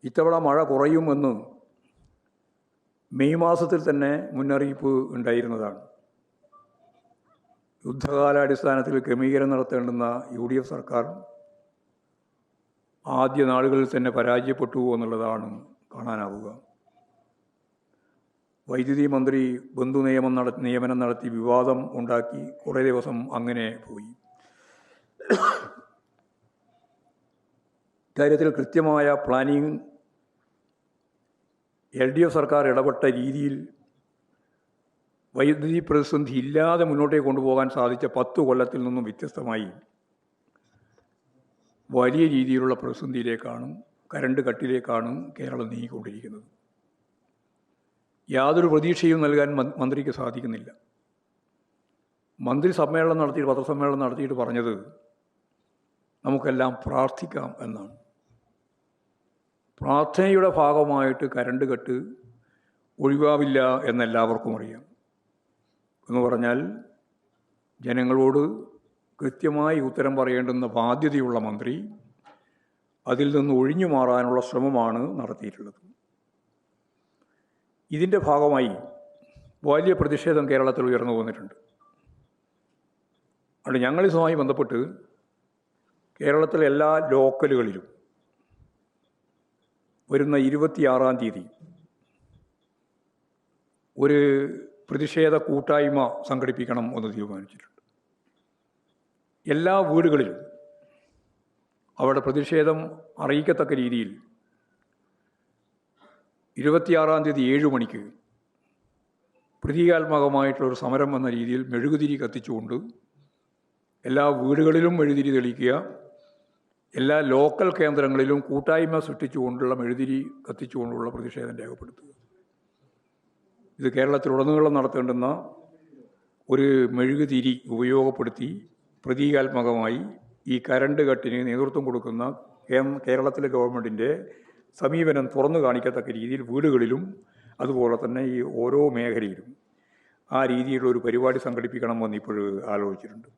ഇത്തവണ മഴ കുറയുമെന്ന് മെയ് മാസത്തിൽ തന്നെ മുന്നറിയിപ്പ് ഉണ്ടായിരുന്നതാണ്. യുദ്ധകാലാടിസ്ഥാനത്തിൽ ക്രമീകരണം നടത്തേണ്ടുന്ന UDF സർക്കാർ ആദ്യ നാളുകളിൽ തന്നെ പരാജയപ്പെട്ടു എന്നുള്ളതാണ് കാണാനാവുക. വൈദ്യുതി മന്ത്രി നിയമനം നടത്തി വിവാദം ഉണ്ടാക്കി കുറേ ദിവസം അങ്ങനെ പോയി. ഇക്കാര്യത്തിൽ കൃത്യമായ പ്ലാനിങ് LDF സർക്കാർ ഇടപെട്ട രീതിയിൽ വൈദ്യുതി പ്രതിസന്ധി ഇല്ലാതെ മുന്നോട്ടേക്ക് കൊണ്ടുപോകാൻ സാധിച്ച 10 കൊല്ലത്തിൽ നിന്നും വ്യത്യസ്തമായി വലിയ രീതിയിലുള്ള പ്രതിസന്ധിയിലേക്കാണ്, കരണ്ട് കട്ടിലേക്കാണ് കേരളം നീങ്ങിക്കൊണ്ടിരിക്കുന്നത്. യാതൊരു പ്രതീക്ഷയും നൽകാൻ മന്ത്രിക്ക് സാധിക്കുന്നില്ല. മന്ത്രി പത്രസമ്മേളനം നടത്തിയിട്ട് പറഞ്ഞത് നമുക്കെല്ലാം പ്രാർത്ഥിക്കാം എന്നാണ്. പ്രാർത്ഥനയുടെ ഭാഗമായിട്ട് കരണ്ട് കട്ട് ഒഴിവാവില്ല എന്നെല്ലാവർക്കും അറിയാം. എന്ന് പറഞ്ഞാൽ ജനങ്ങളോട് കൃത്യമായി ഉത്തരം പറയേണ്ടുന്ന ബാധ്യതയുള്ള മന്ത്രി അതിൽ നിന്ന് ഒഴിഞ്ഞു മാറാനുള്ള ശ്രമമാണ് നടത്തിയിട്ടുള്ളത്. ഇതിൻ്റെ ഭാഗമായി വലിയ പ്രതിഷേധം കേരളത്തിൽ ഉയർന്നു വന്നിട്ടുണ്ട്. അതുകൊണ്ട് ഞങ്ങളിതുമായി ബന്ധപ്പെട്ട് കേരളത്തിലെ എല്ലാ ലോക്കലുകളിലും വരുന്ന 26-ാം തീയതി ഒരു പ്രതിഷേധ കൂട്ടായ്മ സംഘടിപ്പിക്കണം എന്ന് തീരുമാനിച്ചിട്ടുണ്ട്. എല്ലാ വീടുകളിലും അവിടെ പ്രതിഷേധം അറിയിക്കത്തക്ക രീതിയിൽ 26-ാം തീയതി 7 മണിക്ക് പ്രതീകാത്മകമായിട്ടുള്ളൊരു സമരം എന്ന രീതിയിൽ മെഴുകുതിരി കത്തിച്ചുകൊണ്ട് എല്ലാ വീടുകളിലും മെഴുകുതിരി തെളിയിക്കുക, എല്ലാ ലോക്കൽ കേന്ദ്രങ്ങളിലും കൂട്ടായ്മ സൃഷ്ടിച്ചുകൊണ്ടുള്ള മെഴുകുതിരി കത്തിച്ചുകൊണ്ടുള്ള പ്രതിഷേധം രേഖപ്പെടുത്തുക. ഇത് കേരളത്തിലുടനീളം നടത്തേണ്ടുന്ന ഒരു മെഴുകുതിരി ഉപയോഗപ്പെടുത്തി പ്രതീകാത്മകമായി ഈ കരണ്ട് കട്ടിന് നേതൃത്വം കൊടുക്കുന്ന കേരളത്തിലെ ഗവൺമെൻറ്റിൻ്റെ സമീപനം തുറന്നു കാണിക്കത്തക്ക രീതിയിൽ വീടുകളിലും അതുപോലെ തന്നെ ഈ ഓരോ മേഖലയിലും ആ രീതിയിലുള്ളൊരു പരിപാടി സംഘടിപ്പിക്കണമെന്ന് ഇപ്പോൾ ആലോചിച്ചിട്ടുണ്ട്.